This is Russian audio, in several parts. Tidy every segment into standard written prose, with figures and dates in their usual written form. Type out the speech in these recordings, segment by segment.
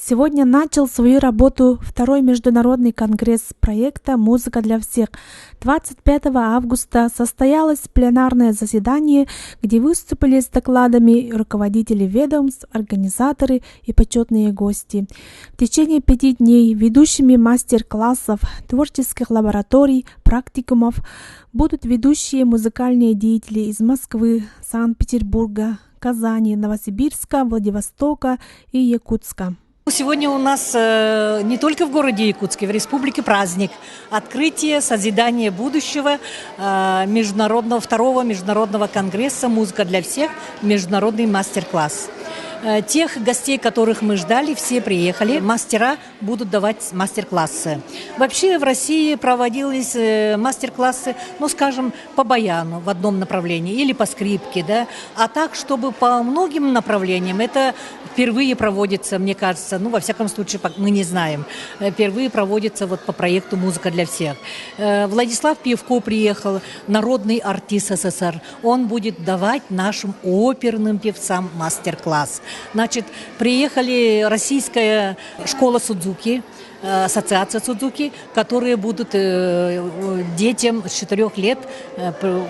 Сегодня начал свою работу второй международный конгресс проекта «Музыка для всех». 25 августа состоялось пленарное заседание, где выступили с докладами руководители ведомств, организаторы и почетные гости. В течение 5 дней ведущими мастер-классов, творческих лабораторий, практикумов будут ведущие музыкальные деятели из Москвы, Санкт-Петербурга, Казани, Новосибирска, Владивостока и Якутска. Сегодня у нас не только в городе Якутске, в республике праздник. Открытие, созидание будущего второго международного конгресса «Музыка для всех», международный мастер-класс. Тех гостей, которых мы ждали, все приехали. Мастера будут давать мастер-классы. Вообще в России проводились мастер-классы, скажем, по баяну в одном направлении или по скрипке, да. А так, чтобы по многим направлениям, это впервые проводится, мне кажется, во всяком случае, мы не знаем. Впервые проводится по проекту «Музыка для всех». Владислав Пивко приехал, народный артист СССР. Он будет давать нашим оперным певцам мастер-класс. Значит, приехали российская школа Судзуки, ассоциация Судзуки, которые будут детям с 4 лет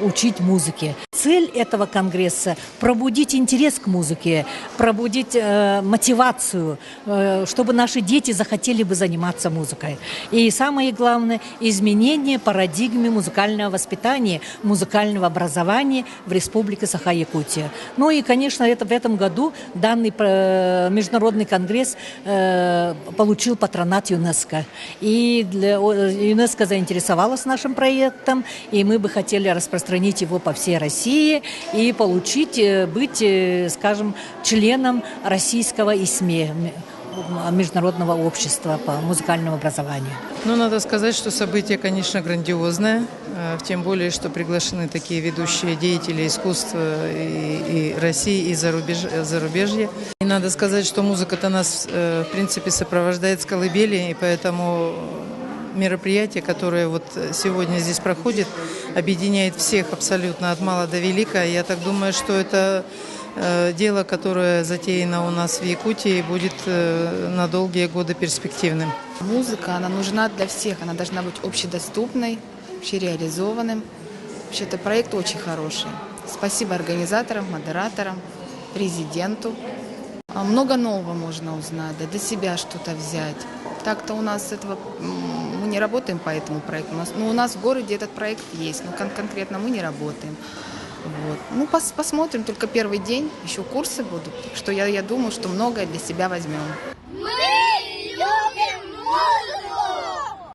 учить музыке. Цель этого конгресса – пробудить интерес к музыке, пробудить мотивацию, чтобы наши дети захотели бы заниматься музыкой. И самое главное – изменение парадигмы музыкального воспитания, музыкального образования в Республике Саха-Якутия. И, конечно, в этом году данный международный конгресс получил патронат ЮНЕСКО. И ЮНЕСКО заинтересовалась нашим проектом, и мы бы хотели распространить его по всей России и быть, скажем, членом российского ИСМЕ, Международного общества по музыкальному образованию. Надо сказать, что событие, конечно, грандиозное, тем более, что приглашены такие ведущие деятели искусства и России, и зарубежья. И надо сказать, что музыка-то нас, в принципе, сопровождает с колыбели, и поэтому мероприятие, которое сегодня здесь проходит, объединяет всех абсолютно от мала до велика. Я так думаю, что это дело, которое затеяно у нас в Якутии, будет на долгие годы перспективным. Музыка, она нужна для всех, она должна быть общедоступной, общереализованным. Вообще, это проект очень хороший. Спасибо организаторам, модераторам, президенту. Много нового можно узнать, для себя что-то взять. Так-то у нас мы не работаем по этому проекту. У нас в городе этот проект есть, но конкретно мы не работаем. Посмотрим, только первый день, еще курсы будут. Так что я думаю, что многое для себя возьмем.